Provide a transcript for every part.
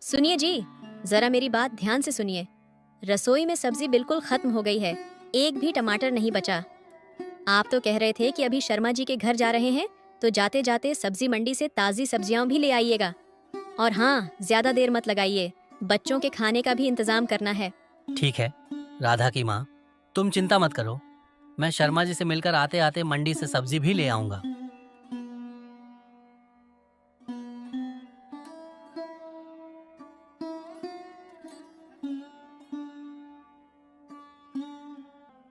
सुनिए जी, जरा मेरी बात ध्यान से सुनिए। रसोई में सब्जी बिल्कुल खत्म हो गई है, एक भी टमाटर नहीं बचा। आप तो कह रहे थे कि अभी शर्मा जी के घर जा रहे हैं, तो जाते जाते सब्जी मंडी से ताज़ी सब्जियां भी ले आइएगा। और हाँ, ज्यादा देर मत लगाइए, बच्चों के खाने का भी इंतजाम करना है। ठीक है राधा की माँ, तुम चिंता मत करो। मैं शर्मा जी से मिलकर आते आते मंडी से सब्जी भी ले आऊंगा।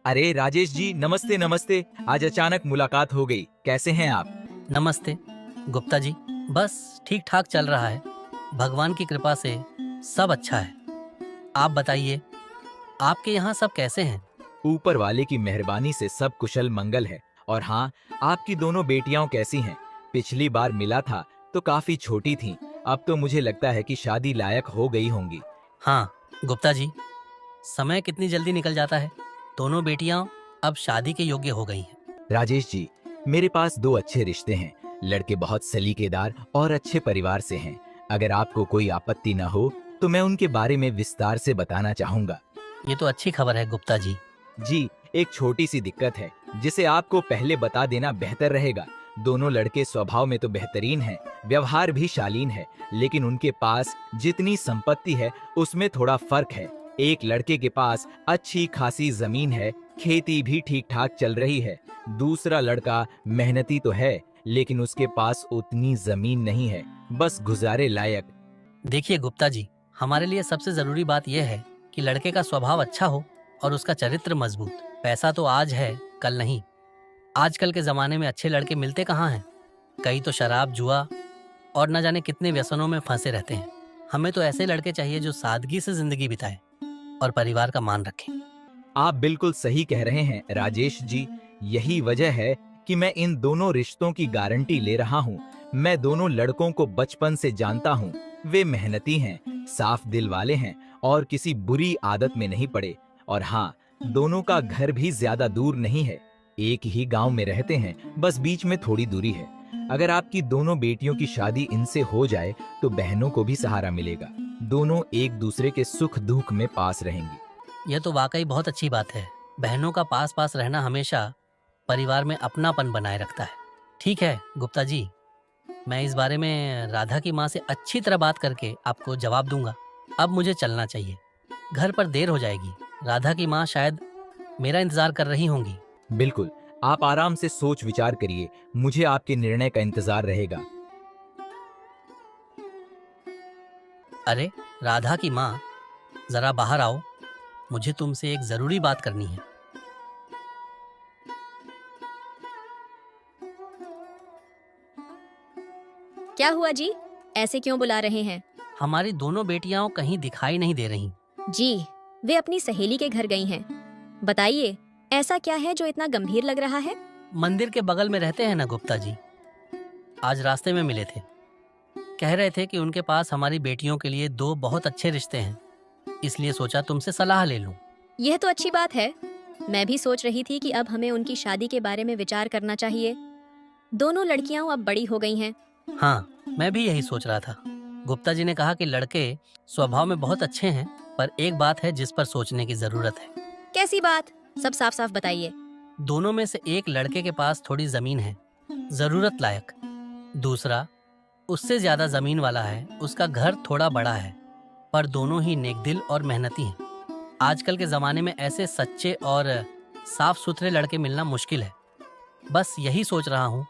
अरे राजेश जी, नमस्ते नमस्ते। आज अचानक मुलाकात हो गई। कैसे हैं आप? नमस्ते गुप्ता जी, बस ठीक ठाक चल रहा है। भगवान की कृपा से सब अच्छा है। आप बताइए, आपके यहाँ सब कैसे हैं? ऊपर वाले की मेहरबानी से सब कुशल मंगल है। और हाँ, आपकी दोनों बेटियां कैसी हैं? पिछली बार मिला था तो काफी छोटी थीं। अब तो मुझे लगता है कि शादी लायक हो गई होंगी। हाँ गुप्ता जी, समय कितनी जल्दी निकल जाता है। दोनों बेटियां अब शादी के योग्य हो गई हैं। राजेश जी, मेरे पास दो अच्छे रिश्ते हैं। लड़के बहुत सलीकेदार और अच्छे परिवार से हैं। अगर आपको कोई आपत्ति न हो तो मैं उनके बारे में विस्तार से बताना चाहूंगा। ये तो अच्छी खबर है गुप्ता जी। जी, एक छोटी सी दिक्कत है जिसे आपको पहले बता देना बेहतर रहेगा। दोनों लड़के स्वभाव में तो बेहतरीन हैं, व्यवहार भी शालीन है, लेकिन उनके पास जितनी संपत्ति है उसमें थोड़ा फर्क है। एक लड़के के पास अच्छी खासी जमीन है, खेती भी ठीक ठाक चल रही है। दूसरा लड़का मेहनती तो है, लेकिन उसके पास उतनी जमीन नहीं है, बस गुजारे लायक। देखिए गुप्ता जी, हमारे लिए सबसे जरूरी बात यह है कि लड़के का स्वभाव अच्छा हो और उसका चरित्र मजबूत। पैसा तो आज है, कल नहीं। आजकल के जमाने में अच्छे लड़के मिलते कहाँ हैं? कई तो शराब, जुआ और न जाने कितने व्यसनों में फंसे रहते हैं। हमें तो ऐसे लड़के चाहिए जो सादगी से जिंदगी बिताए और परिवार का मान रखें। आप बिल्कुल सही कह रहे हैं राजेश जी। यही वजह है कि मैं इन दोनों रिश्तों की गारंटी ले रहा हूँ। मैं दोनों लड़कों को बचपन से जानता हूँ। वे मेहनती हैं, साफ दिल वाले हैं और किसी बुरी आदत में नहीं पड़े। और हाँ, दोनों का घर भी ज्यादा दूर नहीं है। एक ही गांव में रहते हैं, बस बीच में थोड़ी दूरी है। अगर आपकी दोनों बेटियों की शादी इनसे हो जाए तो बहनों को भी सहारा मिलेगा। दोनों एक दूसरे के सुख दुख में पास रहेंगी। यह तो वाकई बहुत अच्छी बात है। बहनों का पास पास रहना हमेशा परिवार में अपनापन बनाए रखता है। ठीक है गुप्ता जी, मैं इस बारे में राधा की माँ से अच्छी तरह बात करके आपको जवाब दूंगा। अब मुझे चलना चाहिए, घर पर देर हो जाएगी। राधा की माँ शायद मेरा इंतजार कर रही होंगी। बिल्कुल, आप आराम से सोच विचार करिए। मुझे आपके निर्णय का इंतजार रहेगा। अरे राधा की माँ, जरा बाहर आओ, मुझे तुमसे एक जरूरी बात करनी है। क्या हुआ जी? ऐसे क्यों बुला रहे हैं? हमारी दोनों बेटियां कहीं दिखाई नहीं दे रही। जी, वे अपनी सहेली के घर गई हैं। बताइए, ऐसा क्या है जो इतना गंभीर लग रहा है? मंदिर के बगल में रहते हैं ना गुप्ता जी, आज रास्ते में मिले थे। कह रहे थे कि उनके पास हमारी बेटियों के लिए दो बहुत अच्छे रिश्ते हैं, इसलिए सोचा तुमसे सलाह ले लूं। यह तो अच्छी बात है। मैं भी सोच रही थी कि अब हमें उनकी शादी के बारे में विचार करना चाहिए। दोनों लड़कियां अब बड़ी हो गई हैं। हाँ, मैं भी यही सोच रहा था। गुप्ता जी ने कहा कि लड़के स्वभाव में बहुत अच्छे हैं, पर एक बात है जिस पर सोचने की जरूरत है। कैसी बात? सब साफ साफ बताइए। दोनों में से एक लड़के के पास थोड़ी जमीन है, जरूरत लायक। दूसरा उससे ज्यादा जमीन वाला है, उसका घर थोड़ा बड़ा है, पर दोनों ही नेकदिल और मेहनती हैं। आजकल के जमाने में ऐसे सच्चे और साफ सुथरे लड़के मिलना मुश्किल है। बस यही सोच रहा हूँ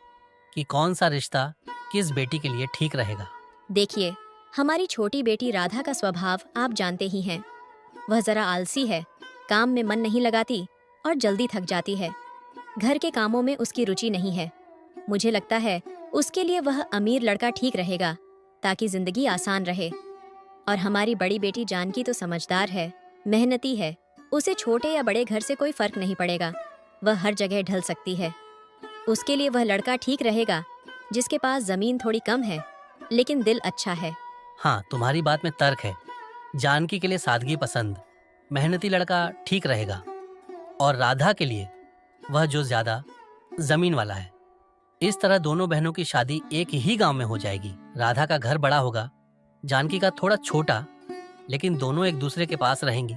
कि कौन सा रिश्ता किस बेटी के लिए ठीक रहेगा। देखिए, हमारी छोटी बेटी राधा का स्वभाव आप जानते ही हैं। वह जरा आलसी है, काम में मन नहीं लगाती और जल्दी थक जाती है। घर के कामों में उसकी रुचि नहीं है। मुझे लगता है उसके लिए वह अमीर लड़का ठीक रहेगा, ताकि जिंदगी आसान रहे। और हमारी बड़ी बेटी जानकी तो समझदार है, मेहनती है। उसे छोटे या बड़े घर से कोई फर्क नहीं पड़ेगा, वह हर जगह ढल सकती है। उसके लिए वह लड़का ठीक रहेगा जिसके पास जमीन थोड़ी कम है, लेकिन दिल अच्छा है। हाँ, तुम्हारी बात में तर्क है। जानकी के लिए सादगी पसंद, मेहनती लड़का ठीक रहेगा। और राधा के लिए वह जो ज्यादा जमीन वाला है। इस तरह दोनों बहनों की शादी एक ही गांव में हो जाएगी। राधा का घर बड़ा होगा जानकी का थोड़ा छोटा, लेकिन दोनों एक दूसरे के पास रहेंगी।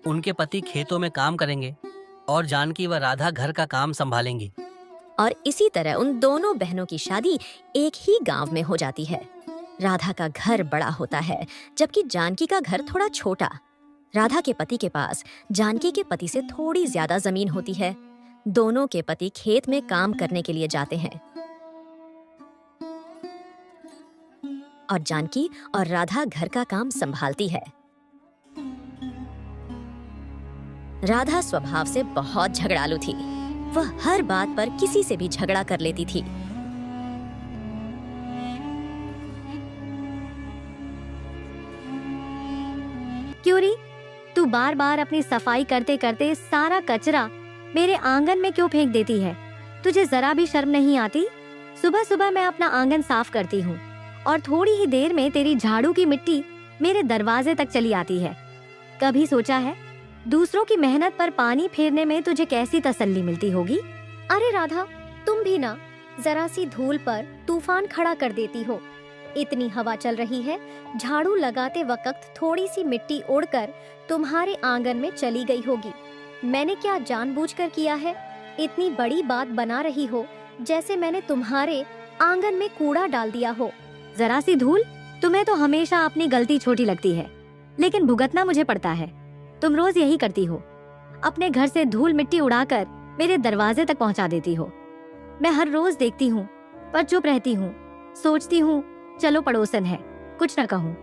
उनके पति खेतों में काम करेंगे और जानकी व राधा घर का काम संभालेंगी। और इसी तरह उन दोनों बहनों की शादी एक ही गांव में हो जाती है। राधा का घर बड़ा होता है, जबकि जानकी का घर थोड़ा छोटा। राधा के पति के पास जानकी के पति से थोड़ी ज्यादा जमीन होती है। दोनों के पति खेत में काम करने के लिए जाते हैं और जानकी और राधा घर का काम संभालती है। राधा स्वभाव से बहुत झगड़ालू थी। वह हर बात पर किसी से भी झगड़ा कर लेती थी। क्यों री, तू बार बार अपनी सफाई करते करते सारा कचरा मेरे आंगन में क्यों फेंक देती है? तुझे जरा भी शर्म नहीं आती? सुबह सुबह मैं अपना आंगन साफ करती हूँ और थोड़ी ही देर में तेरी झाड़ू की मिट्टी मेरे दरवाजे तक चली आती है। कभी सोचा है दूसरों की मेहनत पर पानी फेरने में तुझे कैसी तसल्ली मिलती होगी? अरे राधा, तुम भी ना जरा सी धूल पर तूफान खड़ा कर देती हो। इतनी हवा चल रही है, झाड़ू लगाते वक्त थोड़ी सी मिट्टी उड़कर तुम्हारे आंगन में चली गई होगी। मैंने क्या जानबूझकर किया है? इतनी बड़ी बात बना रही हो जैसे मैंने तुम्हारे आंगन में कूड़ा डाल दिया हो। जरा सी धूल? तुम्हें तो हमेशा अपनी गलती छोटी लगती है, लेकिन भुगतना मुझे पड़ता है। तुम रोज यही करती हो, अपने घर से धूल मिट्टी उड़ाकर मेरे दरवाजे तक पहुंचा देती हो। मैं हर रोज देखती हूँ पर चुप रहती हूँ। सोचती हूँ चलो पड़ोसन है, कुछ न कहूँ,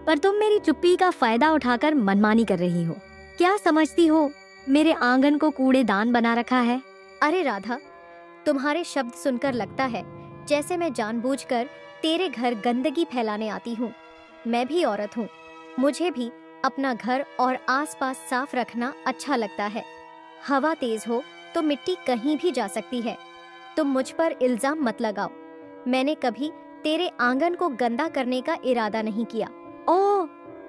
पर तुम मेरी चुप्पी का फायदा उठाकर मनमानी कर रही हो। क्या समझती हो मेरे आंगन को कूड़ेदान बना रखा है? अरे राधा, तुम्हारे शब्द सुनकर लगता है जैसे मैं जानबूझकर तेरे घर गंदगी फैलाने आती हूँ। मैं भी औरत हूँ, मुझे भी अपना घर और आसपास साफ रखना अच्छा लगता है। हवा तेज हो तो मिट्टी कहीं भी जा सकती है। तुम मुझ पर इल्जाम मत लगाओ। मैंने कभी तेरे आंगन को गंदा करने का इरादा नहीं किया। ओह,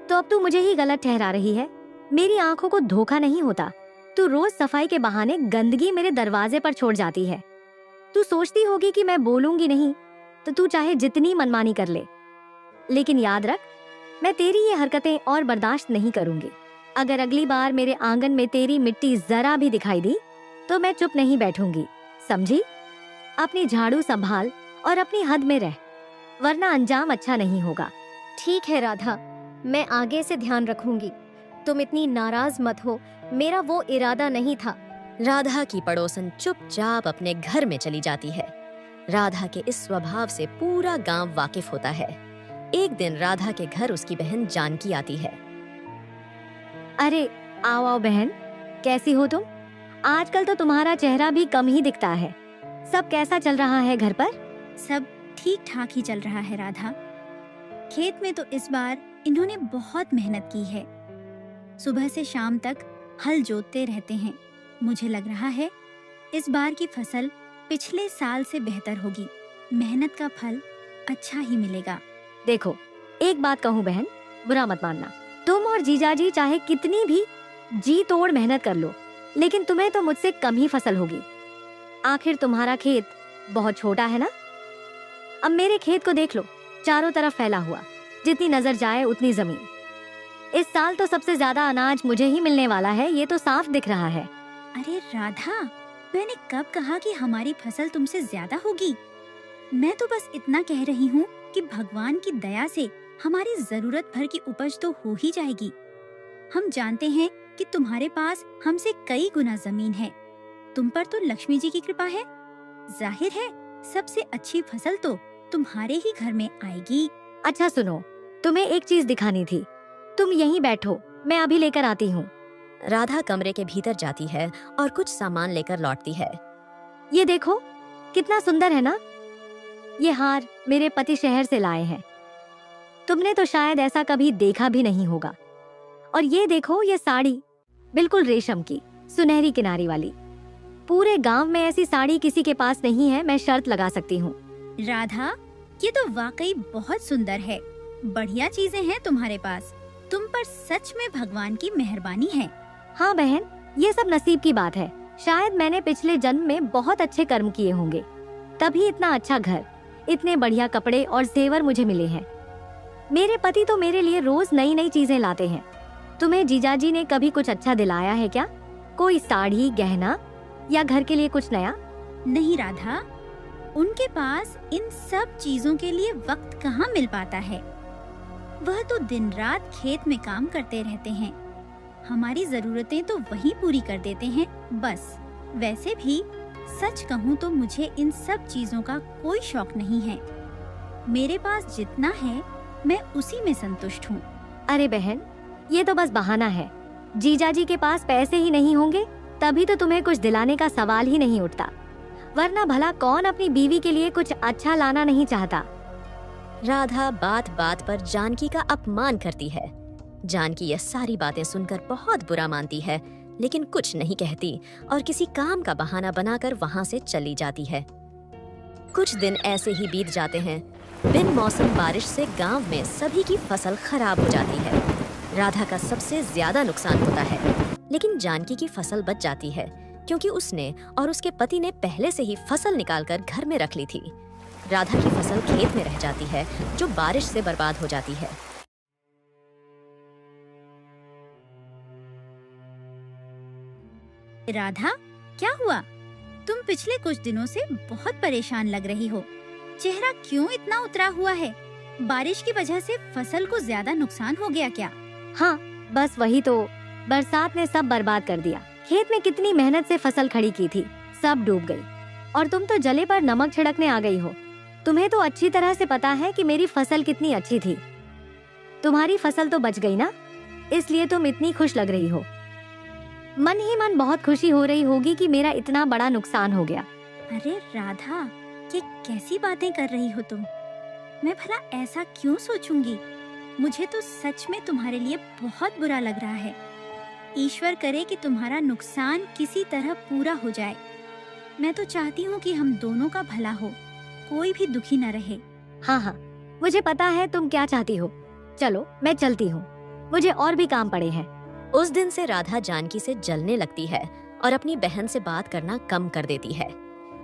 तो अब तू मुझे ही गलत ठहरा रही है। मेरी आंखों को धोखा नहीं होता। तू रोज सफाई के बहाने गंदगी मेरे दरवाजे पर छोड़ जाती है। तू सोचती होगी कि मैं बोलूंगी नहीं तो तू चाहे जितनी मनमानी कर ले, लेकिन याद रख, मैं तेरी ये हरकतें और बर्दाश्त नहीं करूंगी। अगर अगली बार मेरे आंगन में तेरी मिट्टी जरा भी दिखाई दी तो मैं चुप नहीं बैठूंगी, समझी? अपनी झाड़ू संभाल और अपनी हद में रह, वरना अंजाम अच्छा नहीं होगा। ठीक है राधा, मैं आगे से ध्यान रखूंगी। तुम इतनी नाराज मत हो, मेरा वो इरादा नहीं था। राधा की पड़ोसन चुपचाप अपने घर में चली जाती है। राधा के इस स्वभाव से पूरा गांव वाकिफ होता है। एक दिन राधा के घर उसकी बहन जानकी आती है। अरे आओ आओ बहन, कैसी हो तुम? आजकल तो तुम्हारा चेहरा भी कम ही दिखता है। सब कैसा चल रहा है घर पर? सब ठीक ठाक ही चल रहा है राधा। खेत में तो इस बार इन्होंने बहुत मेहनत की है। सुबह से शाम तक हल जोतते रहते हैं। मुझे लग रहा है इस बार की फसल पिछले साल से बेहतर होगी। मेहनत का फल अच्छा ही मिलेगा। देखो, एक बात कहूँ बहन, बुरा मत मानना। तुम और जीजाजी चाहे कितनी भी जी तोड़ मेहनत कर लो, लेकिन तुम्हें तो मुझसे कम ही फसल होगी। आखिर तुम्हारा खेत बहुत छोटा है ना। अब मेरे खेत को देख लो, चारों तरफ फैला हुआ, जितनी नजर जाए उतनी जमीन। इस साल तो सबसे ज्यादा अनाज मुझे ही मिलने वाला है, ये तो साफ दिख रहा है। अरे राधा, मैंने कब कहा कि हमारी फसल तुमसे ज्यादा होगी? मैं तो बस इतना कह रही हूँ कि भगवान की दया से हमारी जरूरत भर की उपज तो हो ही जाएगी। हम जानते हैं कि तुम्हारे पास हमसे कई गुना जमीन है। तुम पर तो लक्ष्मी जी की कृपा है। जाहिर है सबसे अच्छी फसल तो तुम्हारे ही घर में आएगी। अच्छा सुनो, तुम्हें एक चीज दिखानी थी। तुम यहीं बैठो, मैं अभी लेकर आती हूँ। राधा कमरे के भीतर जाती है और कुछ सामान लेकर लौटती है। ये देखो, कितना सुंदर है ना। ये हार मेरे पति शहर से लाए हैं। तुमने तो शायद ऐसा कभी देखा भी नहीं होगा। और ये देखो, ये साड़ी बिल्कुल रेशम की, सुनहरी किनारी वाली। पूरे गांव में ऐसी साड़ी किसी के पास नहीं है, मैं शर्त लगा सकती हूँ। राधा, ये तो वाकई बहुत सुंदर है। बढ़िया चीजें हैं तुम्हारे पास। तुम पर सच में भगवान की मेहरबानी है। हाँ बहन, ये सब नसीब की बात है। शायद मैंने पिछले जन्म में बहुत अच्छे कर्म किए होंगे, तभी इतना अच्छा घर, इतने बढ़िया कपड़े और जेवर मुझे मिले हैं। मेरे पति तो मेरे लिए रोज नई नई चीजें लाते हैं। तुम्हें जीजाजी ने कभी कुछ अच्छा दिलाया है क्या? कोई साड़ी, गहना या घर के लिए कुछ नया? नहीं राधा, उनके पास इन सब चीजों के लिए वक्त कहाँ मिल पाता है। वह तो दिन रात खेत में काम करते रहते हैं। हमारी जरूरतें तो वही पूरी कर देते हैं बस। वैसे भी सच कहूँ तो मुझे इन सब चीजों का कोई शौक नहीं है। मेरे पास जितना है मैं उसी में संतुष्ट हूँ। अरे बहन, ये तो बस बहाना है। जीजाजी के पास पैसे ही नहीं होंगे तभी तो तुम्हें कुछ दिलाने का सवाल ही नहीं उठता, वरना भला कौन अपनी बीवी के लिए कुछ अच्छा लाना नहीं चाहता। राधा बात बात पर जानकी का अपमान करती है। जानकी यह सारी बातें सुनकर बहुत बुरा मानती है, लेकिन कुछ नहीं कहती और किसी काम का बहाना बनाकर वहां से चली जाती है। कुछ दिन ऐसे ही बीत जाते हैं। बिन मौसम बारिश से गांव में सभी की फसल खराब हो जाती है। राधा का सबसे ज्यादा नुकसान होता है, लेकिन जानकी की फसल बच जाती है क्योंकि उसने और उसके पति ने पहले से ही फसल निकालकर घर में रख ली थी। राधा की फसल खेत में रह जाती है जो बारिश से बर्बाद हो जाती है। राधा, क्या हुआ? तुम पिछले कुछ दिनों से बहुत परेशान लग रही हो। चेहरा क्यों इतना उतरा हुआ है? बारिश की वजह से फसल को ज्यादा नुकसान हो गया क्या? हाँ, बस वही तो। बरसात ने सब बर्बाद कर दिया। खेत में कितनी मेहनत से फसल खड़ी की थी, सब डूब गई। और तुम तो जले पर नमक छिड़कने आ गई हो। तुम्हें तो अच्छी तरह से पता है कि मेरी फसल कितनी अच्छी थी। तुम्हारी फसल तो बच गई ना, इसलिए तुम इतनी खुश लग रही हो। मन ही मन बहुत खुशी हो रही होगी कि मेरा इतना बड़ा नुकसान हो गया। अरे राधा, ये कैसी बातें कर रही हो तुम? मैं भला ऐसा क्यों सोचूंगी? मुझे तो सच में तुम्हारे लिए बहुत बुरा लग रहा है। ईश्वर करे कि तुम्हारा नुकसान किसी तरह पूरा हो जाए। मैं तो चाहती हूँ कि हम दोनों का भला हो, कोई भी दुखी न रहे। हाँ हाँ, मुझे पता है तुम क्या चाहती हो। चलो मैं चलती हूँ, मुझे और भी काम पड़े हैं। उस दिन से राधा जानकी से जलने लगती है और अपनी बहन से बात करना कम कर देती है।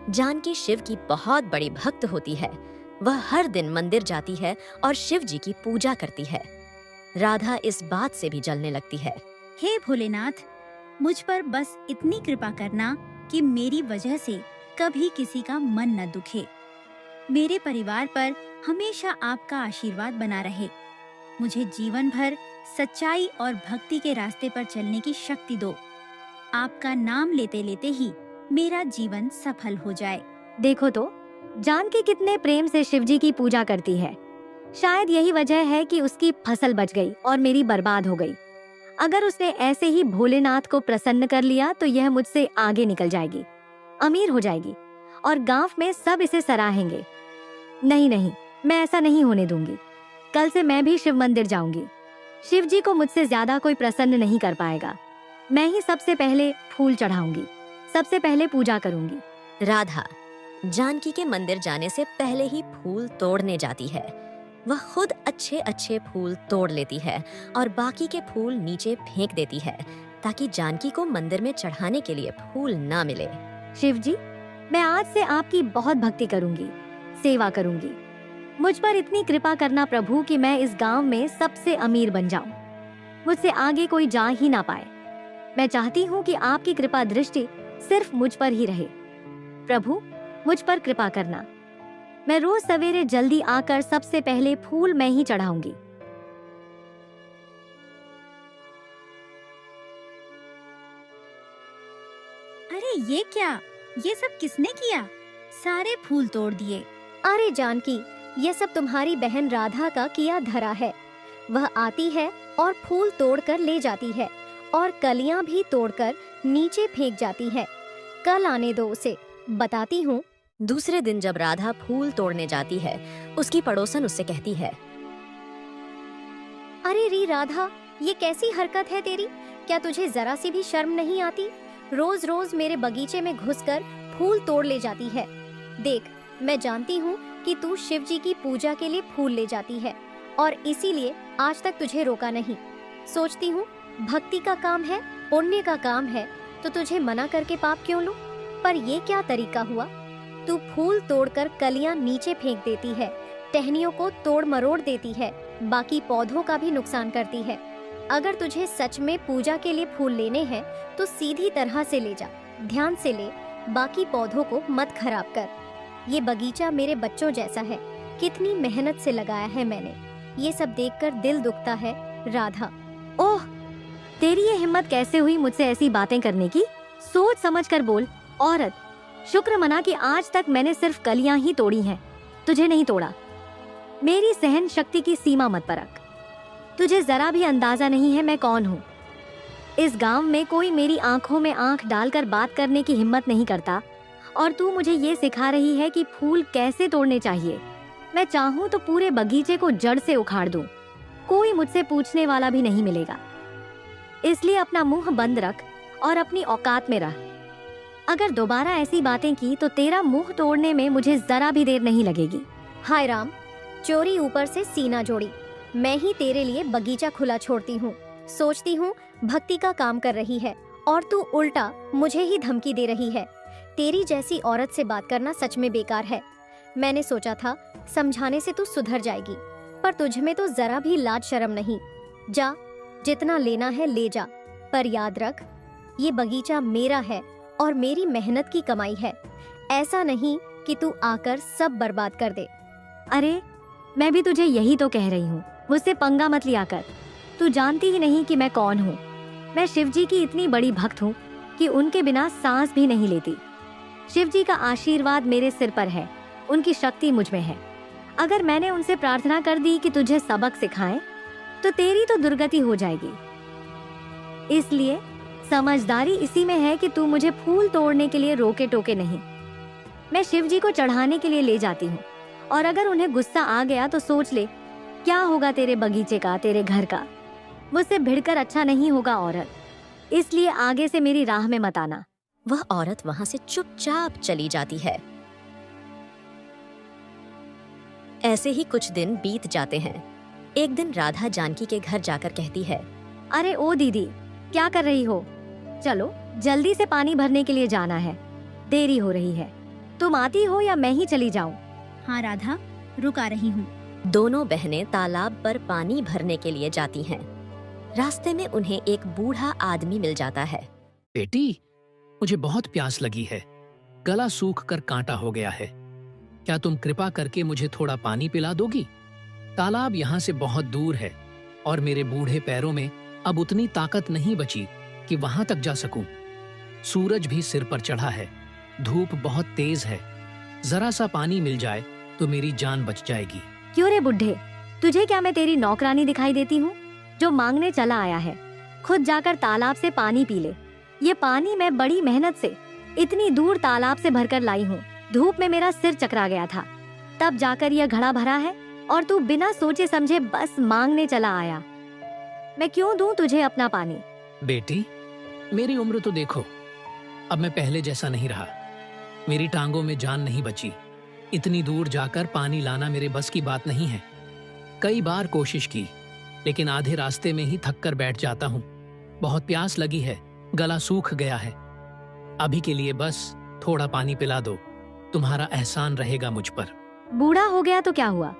जानकी शिव की बहुत बड़ी भक्त होती है। वह हर दिन मंदिर जाती है और शिव जी की पूजा करती है। राधा इस बात से भी जलने लगती है। हे भोलेनाथ, मुझ पर बस इतनी कृपा करना कि मेरी वजह से कभी किसी का मन न दुखे। मेरे परिवार पर हमेशा आपका आशीर्वाद बना रहे। मुझे जीवन भर सच्चाई और भक्ति के रास्ते पर चलने की शक्ति दो। आपका नाम लेते लेते ही मेरा जीवन सफल हो जाए। देखो तो, जानकी कितने प्रेम से शिवजी की पूजा करती है। शायद यही वजह है कि उसकी फसल बच गई और मेरी बर्बाद हो गई। अगर उसने ऐसे ही भोलेनाथ को प्रसन्न कर लिया तो यह मुझसे आगे निकल जाएगी, अमीर हो जाएगी और गांव में सब इसे सराहेंगे। नहीं नहीं, मैं ऐसा नहीं होने दूंगी। कल से मैं भी शिव मंदिर जाऊंगी। शिव जी को मुझसे ज्यादा कोई प्रसन्न नहीं कर पाएगा। मैं ही सबसे पहले फूल चढ़ाऊंगी, सबसे पहले पूजा करूंगी। राधा जानकी के मंदिर जाने से पहले ही फूल तोड़ने जाती है। वह खुद अच्छे अच्छे फूल तोड़ लेती है और बाकी के फूल नीचे फेंक देती है ताकि जानकी को मंदिर में चढ़ाने के लिए फूल ना मिले। शिव जी, मैं आज से आपकी बहुत भक्ति करूंगी, सेवा करूंगी। मुझ पर इतनी कृपा करना प्रभु कि मैं इस गांव में सबसे अमीर बन जाऊं। मुझसे आगे कोई जा ही ना पाए। मैं चाहती हूँ कि आपकी कृपा दृष्टि सिर्फ मुझ पर ही रहे। प्रभु, मुझ पर कृपा करना। मैं रोज सवेरे जल्दी आकर सबसे पहले फूल मैं ही चढ़ाऊंगी। अरे ये क्या? ये सब किसने किया? सारे फूल तोड़ दिए। अरे जानकी, ये सब तुम्हारी बहन राधा का किया धरा है। वह आती है और फूल तोड़कर ले जाती है और कलियां भी तोड़कर नीचे फेंक जाती है। कल आने दो उसे, बताती हूँ। दूसरे दिन जब राधा फूल तोड़ने जाती है, उसकी पड़ोसन उससे कहती है, अरे री राधा, ये कैसी हरकत है तेरी? क्या तुझे जरा सी भी शर्म नहीं आती? रोज रोज मेरे बगीचे में घुसकर फूल तोड़ ले जाती है। देख, मैं जानती हूँ कि तू शिव जी की पूजा के लिए फूल ले जाती है और इसीलिए आज तक तुझे रोका नहीं। सोचती हूँ भक्ति का काम है, पुण्य का काम है, तो तुझे मना करके पाप क्यों लूं? पर ये क्या तरीका हुआ? तू फूल तोड़कर कलियां नीचे फेंक देती है, टहनियों को तोड़ मरोड़ देती है, बाकी पौधों का भी नुकसान करती है। अगर तुझे सच में पूजा के लिए फूल लेने हैं तो सीधी तरह से ले जा, ध्यान से ले, बाकी पौधों को मत खराब कर। ये बगीचा मेरे बच्चों जैसा है, कितनी मेहनत से लगाया है मैंने। ये सब देखकर दिल दुखता है। राधा। ओह, तेरी ये हिम्मत कैसे हुई मुझसे ऐसी बातें करने की? सोच समझ कर बोल औरत। शुक्र मना कि आज तक मैंने सिर्फ कलियां ही तोड़ी हैं, तुझे नहीं तोड़ा। मेरी सहन शक्ति की सीमा मत परख। तुझे जरा भी अंदाजा नहीं है मैं कौन हूँ। इस गांव में कोई मेरी आंखों में आंख डालकर बात करने की हिम्मत नहीं करता, और तू मुझे ये सिखा रही है कि फूल कैसे तोड़ने चाहिए। मैं चाहूँ तो पूरे बगीचे को जड़ से उखाड़ दूं, कोई मुझसे पूछने वाला भी नहीं मिलेगा। इसलिए अपना मुंह बंद रख और अपनी औकात में रह। अगर दोबारा ऐसी बातें की तो तेरा मुंह तोड़ने में मुझे जरा भी देर नहीं लगेगी। हाय राम, चोरी ऊपर से सीना जोड़ी। मैं ही तेरे लिए बगीचा खुला छोड़ती हूँ, सोचती हूँ भक्ति का काम कर रही है, और तू उल्टा मुझे ही धमकी दे रही है। तेरी जैसी औरत से बात करना सच में बेकार है। मैंने सोचा था समझाने से तू सुधर जाएगी, पर तुझ में तो जरा भी लाज शर्म नहीं। जा, जितना लेना है ले जा, पर याद रख ये बगीचा मेरा है और मेरी मेहनत की कमाई है। ऐसा नहीं कि तू आकर सब बर्बाद कर दे। अरे, मैं भी तुझे यही तो कह रही हूँ, मुझसे पंगा मत लिया कर। तू जानती ही नहीं कि मैं कौन हूँ। मैं शिवजी की इतनी बड़ी भक्त हूँ कि उनके बिना सांस भी नहीं लेती। शिवजी का आशीर्वाद मेरे सिर पर है, उनकी शक्ति मुझ में है। अगर मैंने उनसे प्रार्थना कर दी कि तुझे सबक सिखाएं, तो तेरी तो दुर्गति हो जाएगी। इसलिए समझदारी इसी में है कि तू मुझे फूल तोड़ने के लिए रोके टोके नहीं। मैं शिवजी को चढ़ाने के लिए ले जाती हूँ, और अगर उन्हें गुस्सा आ गया तो सोच ले क्या होगा तेरे बगीचे का, तेरे घर का। मुझसे भिड़कर अच्छा नहीं होगा औरत, इसलिए आगे से मेरी राह में मत आना। वह औरत वहां से चुपचाप चली जाती है। ऐसे ही कुछ दिन बीत जाते हैं। एक दिन राधा जानकी के घर जाकर कहती है, अरे ओ दीदी, क्या कर रही हो? चलो जल्दी से पानी भरने के लिए जाना है, देरी हो रही है। तुम आती हो या मैं ही चली जाऊं? हाँ राधा, रुक आ रही हूँ। दोनों बहनें तालाब पर पानी भरने के लिए जाती हैं। रास्ते में उन्हें एक बूढ़ा आदमी मिल जाता है। बेटी, मुझे बहुत प्यास लगी है, गला सूख कर कांटा हो गया है। क्या तुम कृपा करके मुझे थोड़ा पानी पिला दोगी? तालाब यहाँ से बहुत दूर है और मेरे बूढ़े पैरों में अब उतनी ताकत नहीं बची कि वहां तक जा सकूं। सूरज भी सिर पर चढ़ा है, धूप बहुत तेज है। जरा सा पानी मिल जाए तो मेरी जान बच जाएगी। क्यों रे बुढ़े, तुझे क्या मैं तेरी नौकरानी दिखाई देती हूँ जो मांगने चला आया है? खुद जाकर तालाब से पानी पी ले। ये पानी मैं बड़ी मेहनत से इतनी दूर तालाब से भरकर लाई हूँ। धूप में मेरा सिर चकरा गया था, तब जाकर यह घड़ा भरा है, और तू बिना सोचे समझे बस मांगने चला आया। मैं क्यों दूं तुझे अपना पानी? बेटी, मेरी उम्र तो देखो, अब मैं पहले जैसा नहीं रहा। मेरी टांगों में जान नहीं बची। इतनी दूर जाकर पानी लाना मेरे बस की बात नहीं है। कई बार कोशिश की, लेकिन आधे रास्ते में ही थक कर बैठ जाता हूँ। बहुत प्यास लगी है, गला सूख गया है। अभी के लिए बस थोड़ा पानी पिला दो, तुम्हारा एहसान रहेगा मुझ पर। बूढ़ा हो गया तो क्या हुआ?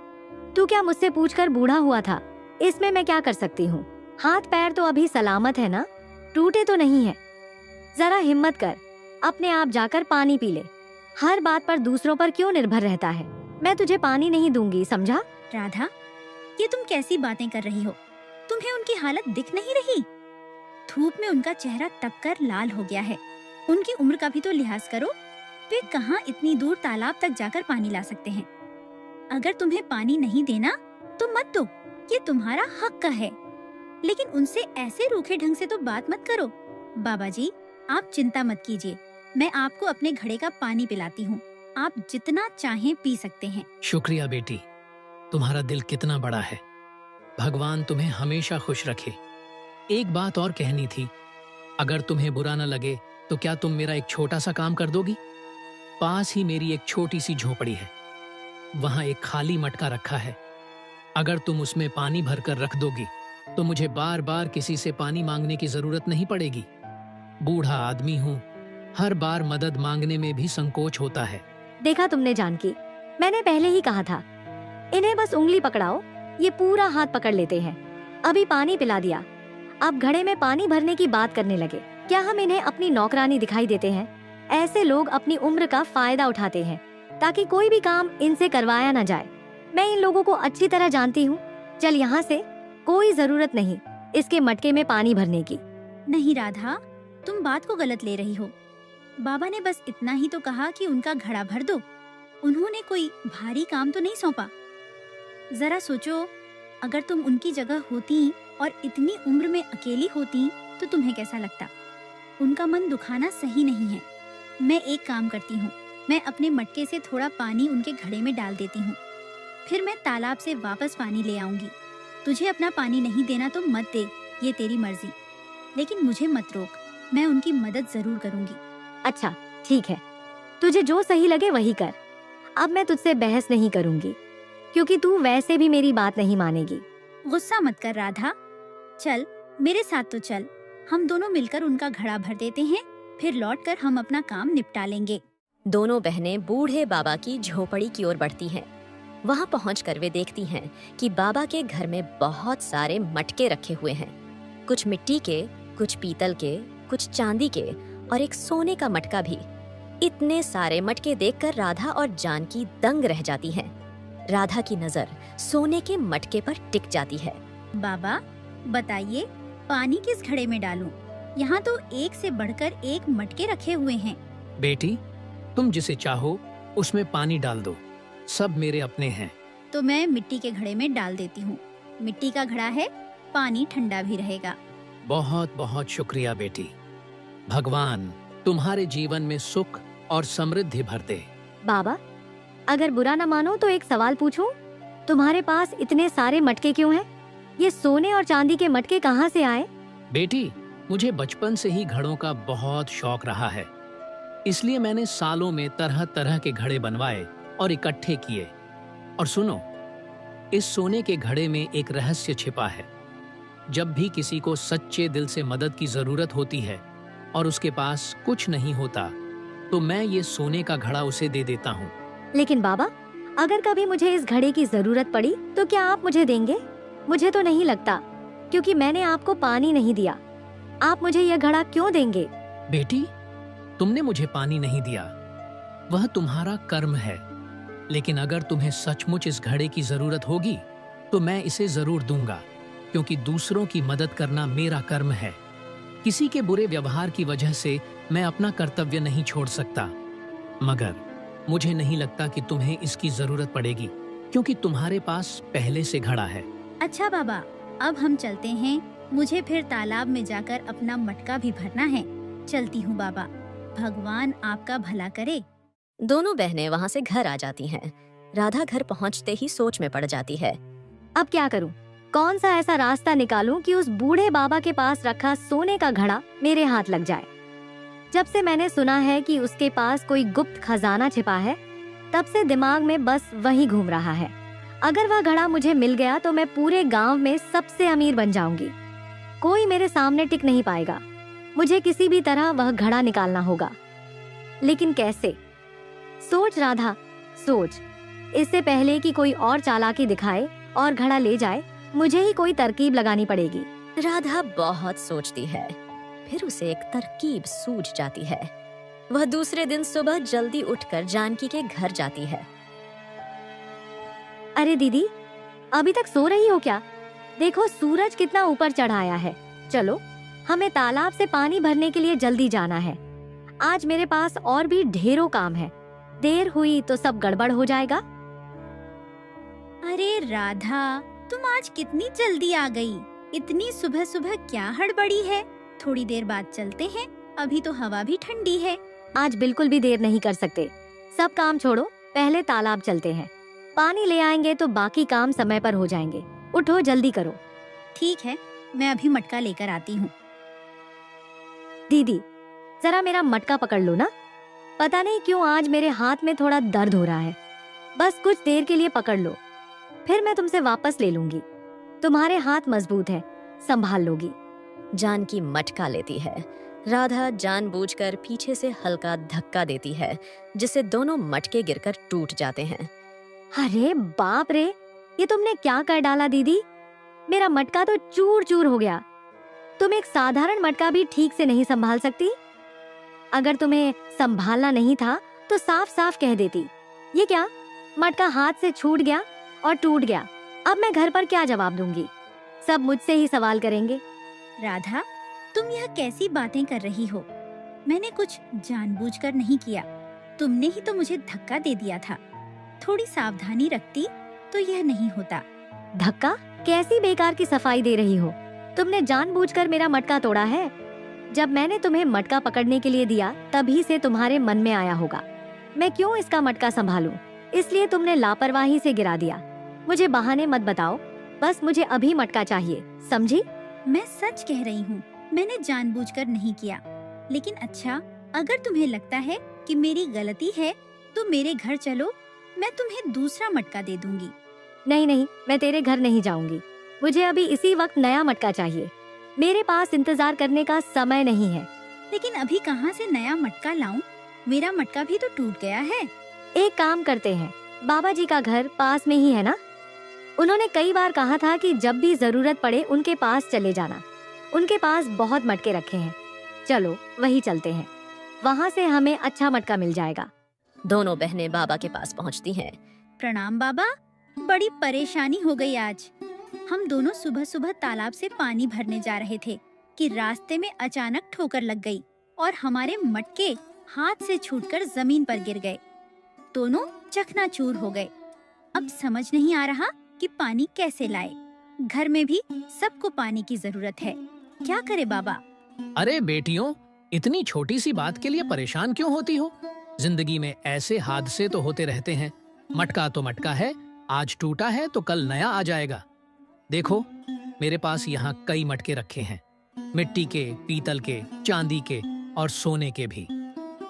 तू क्या मुझसे पूछकर बूढ़ा हुआ था? इसमें मैं क्या कर सकती हूँ? हाथ पैर तो अभी सलामत है ना, टूटे तो नहीं है। जरा हिम्मत कर, अपने आप जाकर पानी पी ले। हर बात पर दूसरों पर क्यों निर्भर रहता है? मैं तुझे पानी नहीं दूंगी, समझा? राधा, ये तुम कैसी बातें कर रही हो? तुम्हें उनकी हालत दिख नहीं रही? धूप में उनका चेहरा तपकर लाल हो गया है। उनकी उम्र का भी तो लिहाज करो। वे कहाँ इतनी दूर तालाब तक जाकर पानी ला सकते हैं? अगर तुम्हें पानी नहीं देना तो मत दो, ये तुम्हारा हक का है। लेकिन उनसे ऐसे रूखे ढंग से तो बात मत करो। बाबा जी, आप चिंता मत कीजिए, मैं आपको अपने घड़े का पानी पिलाती हूँ। आप जितना चाहें पी सकते हैं। शुक्रिया बेटी, तुम्हारा दिल कितना बड़ा है। भगवान तुम्हें हमेशा खुश रखे। एक बात और कहनी थी, अगर तुम्हें बुरा न लगे तो क्या तुम मेरा एक छोटा सा काम कर दोगी? पास ही मेरी एक छोटी सी झोपड़ी है, वहां एक खाली मटका रखा है। अगर तुम उसमें पानी भरकर रख दोगी तो मुझे बार बार किसी से पानी मांगने की जरूरत नहीं पड़ेगी। बूढ़ा आदमी हूँ, हर बार मदद मांगने में भी संकोच होता है। देखा तुमने जानकी, मैंने पहले ही कहा था, इन्हें बस उंगली पकड़ाओ, ये पूरा हाथ पकड़ लेते हैं। अभी पानी पिला दिया, अब घड़े में पानी भरने की बात करने लगे। क्या हम इन्हें अपनी नौकरानी दिखाई देते हैं? ऐसे लोग अपनी उम्र का फायदा उठाते हैं ताकि कोई भी काम इनसे करवाया न जाए। मैं इन लोगों को अच्छी तरह जानती हूँ। चल यहाँ से, कोई जरूरत नहीं इसके मटके में पानी भरने की। नहीं राधा, तुम बात को गलत ले रही हो। बाबा ने बस इतना ही तो कहा कि उनका घड़ा भर दो। उन्होंने कोई भारी काम तो नहीं सौंपा। जरा सोचो, अगर तुम उनकी जगह होती और इतनी उम्र में अकेली होती तो तुम्हें कैसा लगता? उनका मन दुखाना सही नहीं है। मैं एक काम करती हूँ, मैं अपने मटके से थोड़ा पानी उनके घड़े में डाल देती हूँ, फिर मैं तालाब से वापस पानी ले आऊंगी। तुझे अपना पानी नहीं देना तो मत दे, ये तेरी मर्जी, लेकिन मुझे मत रोक, मैं उनकी मदद जरूर करूंगी। अच्छा ठीक है, तुझे जो सही लगे वही कर। अब मैं तुझसे बहस नहीं करूंगी क्योंकि तू वैसे भी मेरी बात नहीं मानेगी। गुस्सा मत कर राधा, चल मेरे साथ तो चल, हम दोनों मिलकर उनका घड़ा भर देते हैं, फिर लौटकर हम अपना काम निपटा लेंगे। दोनों बहनें बूढ़े बाबा की झोपड़ी की ओर बढ़ती हैं। वहां पहुंचकर वे देखती हैं कि बाबा के घर में बहुत सारे मटके रखे हुए हैं, कुछ मिट्टी के, कुछ पीतल के, कुछ चांदी के और एक सोने का मटका भी। इतने सारे मटके देखकर राधा और जानकी दंग रह जाती हैं। राधा की नजर सोने के मटके पर टिक जाती है। बाबा बताइए, पानी किस घड़े में डालूं? यहाँ तो एक से बढ़कर एक मटके रखे हुए हैं। बेटी, तुम जिसे चाहो उसमें पानी डाल दो, सब मेरे अपने हैं। तो मैं मिट्टी के घड़े में डाल देती हूँ। मिट्टी का घड़ा है, पानी ठंडा भी रहेगा। बहुत बहुत शुक्रिया बेटी। भगवान तुम्हारे जीवन में सुख और समृद्धि भर दे। बाबा, अगर बुरा न मानो तो एक सवाल पूछूं? तुम्हारे पास इतने सारे मटके क्यों हैं? ये सोने और चांदी के मटके कहाँ से आए? बेटी, मुझे बचपन से ही घड़ों का बहुत शौक रहा है, इसलिए मैंने सालों में तरह तरह के घड़े बनवाए और इकट्ठे किए। और सुनो, इस सोने के घड़े में एक रहस्य छिपा है। जब भी किसी को सच्चे दिल से मदद की जरूरत होती है और उसके पास कुछ नहीं होता, तो मैं ये सोने का घड़ा उसे दे देता हूँ। लेकिन बाबा, अगर कभी मुझे इस घड़े की जरूरत पड़ी तो क्या आप मुझे देंगे? मुझे तो नहीं लगता, क्योंकि मैंने आपको पानी नहीं दिया। आप मुझे यह घड़ा क्यों देंगे? बेटी, तुमने मुझे पानी नहीं दिया, वह तुम्हारा कर्म है। लेकिन अगर तुम्हें सचमुच इस घड़े की जरूरत होगी तो मैं इसे जरूर दूंगा, क्योंकि दूसरों की मदद करना मेरा कर्म है। किसी के बुरे व्यवहार की वजह से मैं अपना कर्तव्य नहीं छोड़ सकता। मगर मुझे नहीं लगता कि तुम्हें इसकी जरूरत पड़ेगी, क्योंकि तुम्हारे पास पहले से घड़ा है। अच्छा बाबा, अब हम चलते हैं। मुझे फिर तालाब में जाकर अपना मटका भी भरना है। चलती हूँ बाबा, भगवान आपका भला करे। दोनों बहनें वहां से घर आ जाती हैं। राधा घर पहुंचते ही सोच में पड़ जाती है। अब क्या करूं? कौन सा ऐसा रास्ता निकालूं कि उस बूढ़े बाबा के पास रखा सोने का घड़ा मेरे हाथ लग जाए? जब से मैंने सुना है कि उसके पास कोई गुप्त खजाना छिपा है, तब से दिमाग में बस वही घूम रहा है। अगर वह घड़ा मुझे मिल गया तो मैं पूरे गांव में सबसे अमीर बन जाऊंगी। कोई मेरे सामने टिक नहीं पाएगा। मुझे किसी भी तरह वह घड़ा निकालना होगा, लेकिन कैसे? सोच राधा, सोच। इससे पहले कि कोई और चालाकी दिखाए और घड़ा ले जाए, मुझे ही कोई तरकीब लगानी पड़ेगी। राधा बहुत सोचती है, फिर उसे एक तरकीब सूझ जाती है। वह दूसरे दिन सुबह जल्दी उठकर जानकी के घर जाती है। अरे दीदी, अभी तक सो रही हो क्या? देखो सूरज कितना ऊपर चढ़ आया है। चलो, हमें तालाब से पानी भरने के लिए जल्दी जाना है। आज मेरे पास और भी ढेरों काम है। देर हुई तो सब गड़बड़ हो जाएगा। अरे राधा, तुम आज कितनी जल्दी आ गई। इतनी सुबह सुबह क्या हड़बड़ी है? थोड़ी देर बाद चलते हैं, अभी तो हवा भी ठंडी है। आज बिल्कुल भी देर नहीं कर सकते। सब काम छोड़ो, पहले तालाब चलते हैं। पानी ले आएंगे तो बाकी काम समय पर हो जाएंगे। उठो, जल्दी करो। ठीक है, मैं अभी मटका लेकर आती हूँ। दीदी, जरा मेरा मटका पकड़ लो ना। पता नहीं क्यों आज मेरे हाथ में थोड़ा दर्द हो रहा है। बस कुछ देर के लिए पकड़ लो, फिर मैं तुमसे वापस ले लूंगी। तुम्हारे हाथ मजबूत हैं, संभाल लोगी। जानकी मटका लेती है। राधा जानबूझकर पीछे से हल्का धक्का देती है, जिससे दोनों मटके गिरकर टूट जाते हैं। अरे बाप रे, ये तुमने क्या कर डाला दीदी? मेरा मटका तो चूर चूर हो गया। तुम एक साधारण मटका भी ठीक से नहीं संभाल सकती? अगर तुम्हें संभालना नहीं था तो साफ साफ कह देती। ये क्या, मटका हाथ से छूट गया और टूट गया। अब मैं घर पर क्या जवाब दूंगी? सब मुझसे ही सवाल करेंगे। राधा, तुम यह कैसी बातें कर रही हो? मैंने कुछ जानबूझकर नहीं किया। तुमने ही तो मुझे धक्का दे दिया था। थोड़ी सावधानी रखती तो यह नहीं होता। धक्का? कैसी बेकार की सफाई दे रही हो? तुमने जानबूझकर मेरा मटका तोड़ा है। जब मैंने तुम्हें मटका पकड़ने के लिए दिया तभी से तुम्हारे मन में आया होगा मैं क्यों इसका मटका संभालूं, इसलिए तुमने लापरवाही से गिरा दिया। मुझे बहाने मत बताओ, बस मुझे अभी मटका चाहिए, समझी? मैं सच कह रही हूँ, मैंने जानबूझकर नहीं किया। लेकिन अच्छा, अगर तुम्हें लगता है कि मेरी गलती है तो मेरे घर चलो, मैं तुम्हें दूसरा मटका दे दूंगी। नहीं नहीं, मैं तेरे घर नहीं जाऊंगी। मुझे अभी इसी वक्त नया मटका चाहिए। मेरे पास इंतजार करने का समय नहीं है। लेकिन अभी कहाँ से नया मटका लाऊं? मेरा मटका भी तो टूट गया है। एक काम करते हैं, बाबा जी का घर पास में ही है ना? उन्होंने कई बार कहा था कि जब भी जरूरत पड़े उनके पास चले जाना। उनके पास बहुत मटके रखे हैं। चलो वही चलते हैं, वहाँ से हमें अच्छा मटका मिल जाएगा। दोनों बहनें बाबा के पास पहुंचती हैं। प्रणाम बाबा, बड़ी परेशानी हो गई आज। हम दोनों सुबह सुबह तालाब से पानी भरने जा रहे थे कि रास्ते में अचानक ठोकर लग गई और हमारे मटके हाथ से छूटकर जमीन पर गिर गए। दोनों चकनाचूर हो गए। अब समझ नहीं आ रहा कि पानी कैसे लाए। घर में भी सबको पानी की जरूरत है। क्या करे बाबा? अरे बेटियों, इतनी छोटी सी बात के लिए परेशान क्यों होती हो? जिंदगी में ऐसे हादसे तो होते रहते हैं। मटका तो मटका है, आज टूटा है तो कल नया आ जाएगा। देखो, मेरे पास यहाँ कई मटके रखे हैं, मिट्टी के, पीतल के, चांदी के और सोने के भी।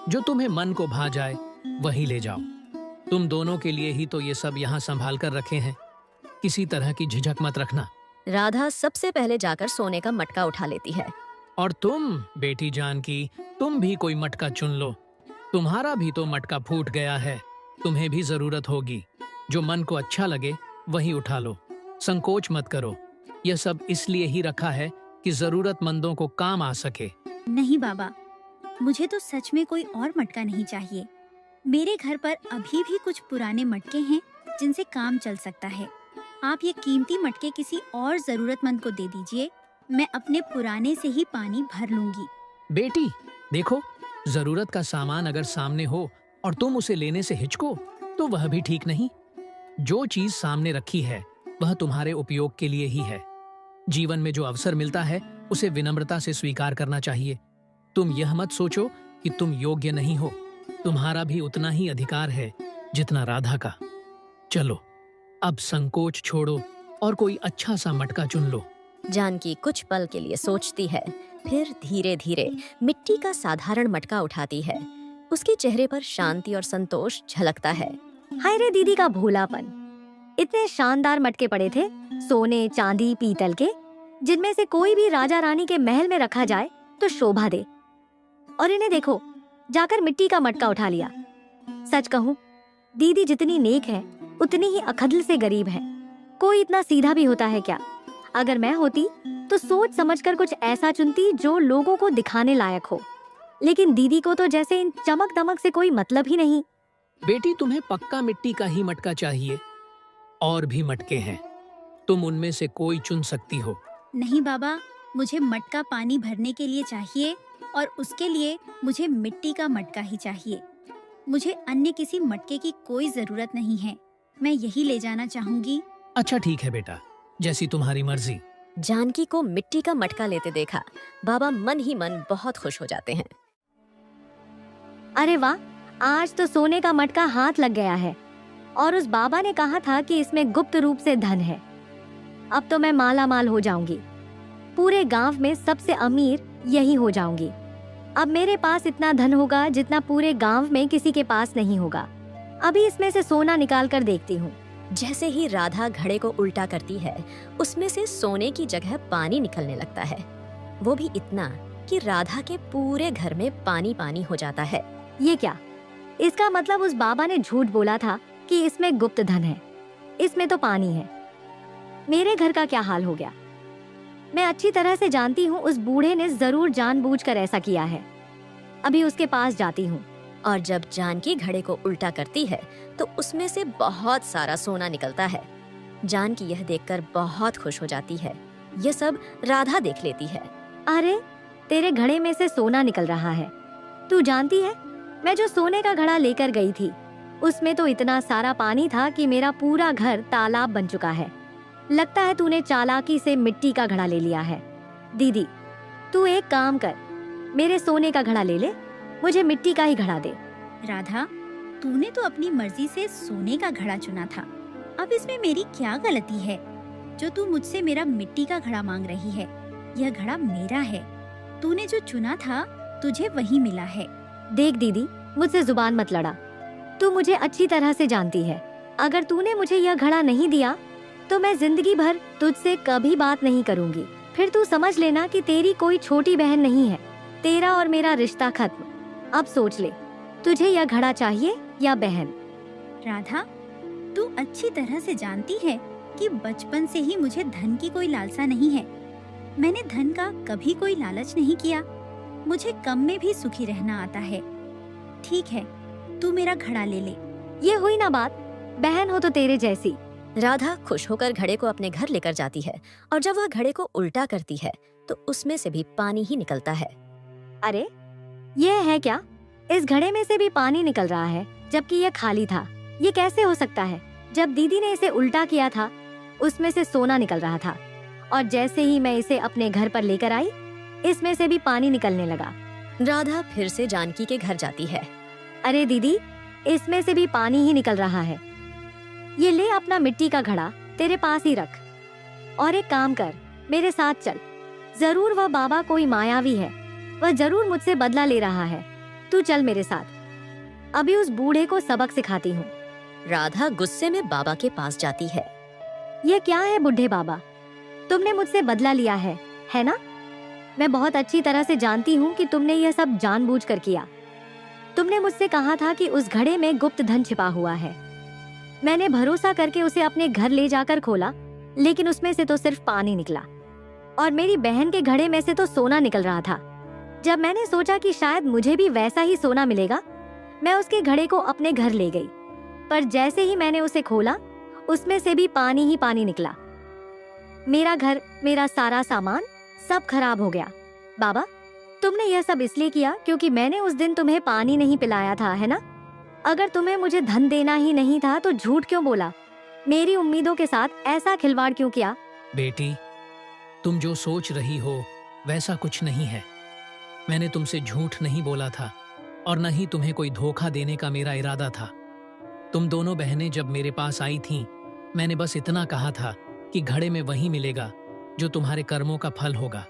जो तुम्हें मन को भा जाए वही ले जाओ। तुम दोनों के लिए ही तो ये सब यहाँ संभाल कर रखे हैं। किसी तरह की झिझक मत रखना। राधा सबसे पहले जाकर सोने का मटका उठा लेती है। और तुम बेटी जानकी, तुम भी कोई मटका चुन लो। तुम्हारा भी तो मटका फूट गया है, तुम्हें भी जरूरत होगी। जो मन को अच्छा लगे वही उठा लो, संकोच मत करो। यह सब इसलिए ही रखा है कि जरूरतमंदों को काम आ सके। नहीं बाबा, मुझे तो सच में कोई और मटका नहीं चाहिए। मेरे घर पर अभी भी कुछ पुराने मटके हैं जिनसे काम चल सकता है। आप ये कीमती मटके किसी और जरूरतमंद को दे दीजिए, मैं अपने पुराने से ही पानी भर लूंगी। बेटी देखो, जरूरत का सामान अगर सामने हो और तुम उसे लेने से हिचको तो वह भी ठीक नहीं। जो चीज सामने रखी है वह तुम्हारे उपयोग के लिए ही है। जीवन में जो अवसर मिलता है उसे विनम्रता से स्वीकार करना चाहिए। तुम यह मत सोचो कि तुम योग्य नहीं हो। तुम्हारा भी उतना ही अधिकार है जितना राधा का। चलो, अब संकोच छोड़ो और कोई अच्छा सा मटका चुन लो। जानकी कुछ पल के लिए सोचती है, फिर धीरे धीरे मिट्टी का साधारण मटका उठाती है। उसके चेहरे पर शांति और संतोष झलकता है। हाय रे दीदी का भोलापन। इतने शानदार मटके पड़े थे, सोने, चांदी, पीतल के, जिनमें से कोई भी राजा रानी के महल में रखा जाए तो शोभा दे। और इन्हें देखो, जाकर मिट्टी का मटका उठा लिया। सच कहूँ, दीदी जितनी नेक है उतनी ही अखदल से गरीब है। कोई इतना सीधा भी होता है क्या? अगर मैं होती तो सोच समझकर कुछ ऐसा चुनती जो लोगों को दिखाने लायक हो। लेकिन दीदी को तो जैसे इन चमक दमक से कोई मतलब ही नहीं। बेटी, तुम्हें पक्का मिट्टी का ही मटका चाहिए? और भी मटके हैं, तुम उनमें से कोई चुन सकती हो। नहीं बाबा, मुझे मटका पानी भरने के लिए चाहिए और उसके लिए मुझे मिट्टी का मटका ही चाहिए। मुझे अन्य किसी मटके की कोई जरूरत नहीं है। मैं यही ले जाना चाहूंगी। अच्छा ठीक है बेटा, जैसी तुम्हारी मर्जी। जानकी को मिट्टी का मटका लेते देखा बाबा मन ही मन बहुत खुश हो जाते हैं। अरे वाह, आज तो सोने का मटका हाथ लग गया है। और उस बाबा ने कहा था कि इसमें गुप्त रूप से धन है। अब तो मैं माला माल हो जाऊंगी। पूरे गांव में सबसे अमीर यही हो जाऊंगी। अब मेरे पास इतना धन होगा जितना पूरे गांव में किसी के पास नहीं होगा। अभी इसमें से सोना निकाल कर देखती हूँ। जैसे ही राधा घड़े को उल्टा करती है, उसमें से सोने की जगह पानी निकलने लगता है। वो भी इतना कि राधा के पूरे घर में पानी पानी हो जाता है। ये क्या? इसका मतलब उस बाबा ने झूठ बोला था कि इसमें गुप्त धन है। इसमें तो पानी है। मेरे घर का क्या हाल हो गया? मैं अच्छी तरह से जानती हूँ उस बूढ़े ने जरूर जानबूझकर ऐसा किया है। अभी उसके पास जाती हूँ। और जब जानकी घड़े को उल्टा करती है तो उसमें से बहुत सारा सोना निकलता है। जानकी यह देखकर बहुत खुश हो जाती है। यह सब राधा देख लेती है। अरे, तेरे घड़े में से सोना निकल रहा है। तू जानती है, मैं जो सोने का घड़ा लेकर गई थी उसमें तो इतना सारा पानी था कि मेरा पूरा घर तालाब बन चुका है। लगता है तूने चालाकी से मिट्टी का घड़ा ले लिया है। दीदी, तू एक काम कर, मेरे सोने का घड़ा ले ले, मुझे मिट्टी का ही घड़ा दे। राधा, तूने तो अपनी मर्जी से सोने का घड़ा चुना था। अब इसमें मेरी क्या गलती है जो तू मुझसे मेरा मिट्टी का घड़ा मांग रही है? यह घड़ा मेरा है। तूने जो चुना था तुझे वही मिला है। देख दीदी, मुझसे जुबान मत लड़ा। तू मुझे अच्छी तरह से जानती है। अगर तूने मुझे यह घड़ा नहीं दिया तो मैं जिंदगी भर तुझसे कभी बात नहीं करूंगी। फिर तू समझ लेना कि तेरी कोई छोटी बहन नहीं है। तेरा और मेरा रिश्ता खत्म। अब सोच ले, तुझे यह घड़ा चाहिए या बहन? राधा, तू अच्छी तरह से जानती है कि बचपन से ही मुझे धन की कोई लालसा नहीं है। मैंने धन का कभी कोई लालच नहीं किया। मुझे कम में भी सुखी रहना आता है। ठीक है, तू मेरा घड़ा ले ले। ये हुई ना बात, बहन हो तो तेरे जैसी। राधा खुश होकर घड़े को अपने घर लेकर जाती है और जब वह घड़े को उल्टा करती है तो उसमें से भी पानी ही निकलता है। अरे, ये है क्या? इस घड़े में से भी पानी निकल रहा है जबकि यह खाली था। ये कैसे हो सकता है? जब दीदी ने इसे उल्टा किया था उसमें से सोना निकल रहा था और जैसे ही मैं इसे अपने घर पर लेकर आई इसमें से भी पानी निकलने लगा। राधा फिर से जानकी के घर जाती है। अरे दीदी, इसमें से भी पानी ही निकल रहा है। ये ले अपना मिट्टी का घड़ा तेरे पास ही रख और एक काम कर, मेरे साथ चल। जरूर वह बाबा कोई मायावी है। वह जरूर मुझसे बदला ले रहा है। तू चल मेरे साथ। अभी उस बूढ़े को सबक सिखाती हूँ। राधा गुस्से में बाबा के पास जाती है। ये क्या है बूढ़े बाबा? तुमने मुझसे बदला लिया है ना? मैं बहुत अच्छी तरह से जानती हूँ कि तुमने यह सब जानबूझकर किया। तुमने मुझसे कहा था कि उस घड़े में गुप्त धन छिपा हुआ है। मैंने भरोसा करके उसे अपने घर ले जाकर खोला, लेकिन उसमें से तो सिर्फ पानी निकला और मेरी बहन के घड़े में से तो सोना निकल रहा था। जब मैंने सोचा कि शायद मुझे भी वैसा ही सोना मिलेगा, मैं उसके घड़े को अपने घर ले गई। पर जैसे ही मैंने उसे खोला, उसमें से भी पानी ही पानी निकला। मेरा घर, मेरा सारा सामान सब खराब हो गया। बाबा, तुमने यह सब इसलिए किया क्योंकि मैंने उस दिन तुम्हें पानी नहीं पिलाया था, है ना? अगर तुम्हें मुझे धन देना ही नहीं था तो झूठ क्यों बोला? मेरी उम्मीदों के साथ ऐसा खिलवाड़ क्यों किया? बेटी, तुम जो सोच रही हो वैसा कुछ नहीं है। मैंने तुमसे झूठ नहीं बोला था और न ही तुम्हें कोई धोखा देने का मेरा इरादा था। तुम दोनों बहनें जब मेरे पास आई थीं, मैंने बस इतना कहा था कि घड़े में वही मिलेगा जो तुम्हारे कर्मों का फल होगा।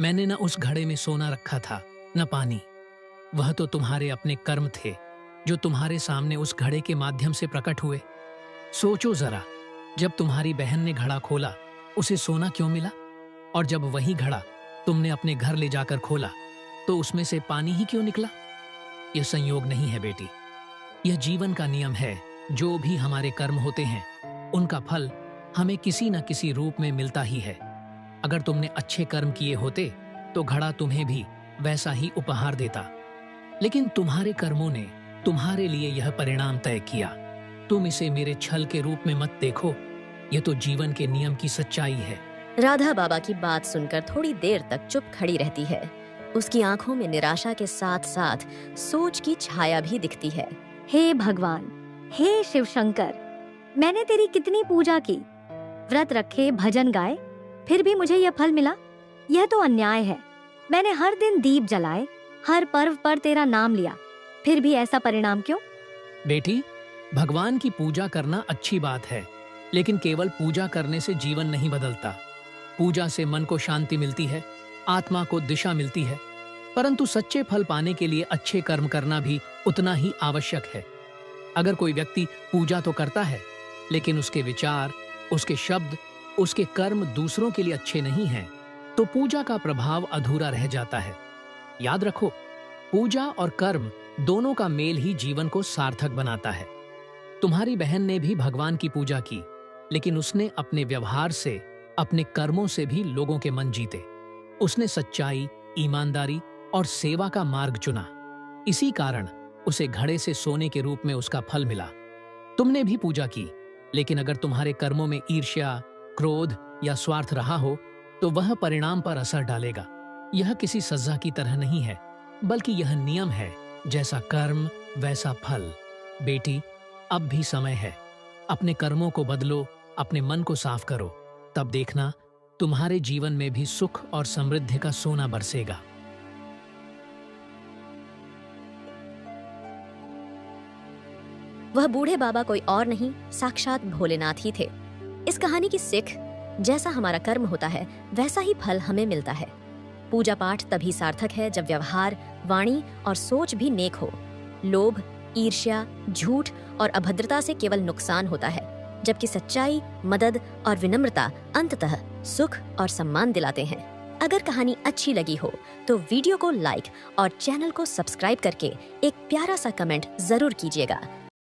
मैंने न उस घड़े में सोना रखा था न पानी। वह तो तुम्हारे अपने कर्म थे जो तुम्हारे सामने उस घड़े के माध्यम से प्रकट हुए। सोचो जरा, जब तुम्हारी बहन ने घड़ा खोला उसे सोना क्यों मिला, और जब वही घड़ा तुमने अपने घर ले जाकर खोला तो उसमें से पानी ही क्यों निकला? यह संयोग नहीं है बेटी, यह जीवन का नियम है। जो भी हमारे कर्म होते हैं उनका फल हमें किसी न किसी रूप में मिलता ही है। अगर तुमने अच्छे कर्म किए होते तो घड़ा तुम्हें भी वैसा ही उपहार देता, लेकिन तुम्हारे कर्मों ने तुम्हारे लिए यह परिणाम तय किया। तुम इसे मेरे छल के रूप में मत देखो, यह तो जीवन के नियम की सच्चाई है। राधा बाबा की बात सुनकर थोड़ी देर तक चुप खड़ी रहती है। उसकी आंखों में निराशा के साथ साथ सोच की छाया भी दिखती है। हे भगवान, हे शिव शंकर, मैंने तेरी कितनी पूजा की, व्रत रखे, भजन गाए, फिर भी मुझे यह फल मिला। यह तो अन्याय है। मैंने हर दिन दीप जलाए, हर पर्व पर तेरा नाम लिया, फिर भी ऐसा परिणाम क्यों? बेटी, भगवान की पूजा करना अच्छी बात है, लेकिन केवल पूजा करने से जीवन नहीं बदलता। पूजा से मन को शांति मिलती है, आत्मा को दिशा मिलती है, परंतु सच्चे फल पाने के लिए अच्छे कर्म करना भी उतना ही आवश्यक है। अगर कोई व्यक्ति पूजा तो करता है, लेकिन उसके विचार, उसके शब्द, उसके कर्म दूसरों के लिए अच्छे नहीं हैं, तो पूजा का प्रभाव अधूरा रह जाता है। याद रखो, पूजा और कर्म दोनों का मेल ही जीवन को सार्थक बनाता है। तुम्हारी बहन ने भी भगवान की पूजा की, लेकिन उसने अपने व्यवहार से, अपने कर्मों से भी लोगों के मन जीते। उसने सच्चाई, ईमानदारी और सेवा का मार्ग चुना। इसी कारण उसे घड़े से सोने के रूप में उसका फल मिला। तुमने भी पूजा की, लेकिन अगर तुम्हारे कर्मों में ईर्ष्या, क्रोध या स्वार्थ रहा हो तो वह परिणाम पर असर डालेगा। यह किसी सजा की तरह नहीं है, बल्कि यह नियम है, जैसा कर्म वैसा फल। बेटी, अब भी समय है। अपने कर्मों को बदलो, अपने मन को साफ करो, तब देखना तुम्हारे जीवन में भी सुख और समृद्धि का सोना बरसेगा। वह बूढ़े बाबा कोई और नहीं, साक्षात भोलेनाथ ही थे। इस कहानी की सीख, जैसा हमारा कर्म होता है वैसा ही फल हमें मिलता है। पूजा पाठ तभी सार्थक है जब व्यवहार, वाणी और सोच भी नेक हो। लोभ, ईर्ष्या, झूठ और अभद्रता से केवल नुकसान होता है, जबकि सच्चाई, मदद और विनम्रता अंततः सुख और सम्मान दिलाते हैं। अगर कहानी अच्छी लगी हो तो वीडियो को लाइक और चैनल को सब्सक्राइब करके एक प्यारा सा कमेंट जरूर कीजिएगा।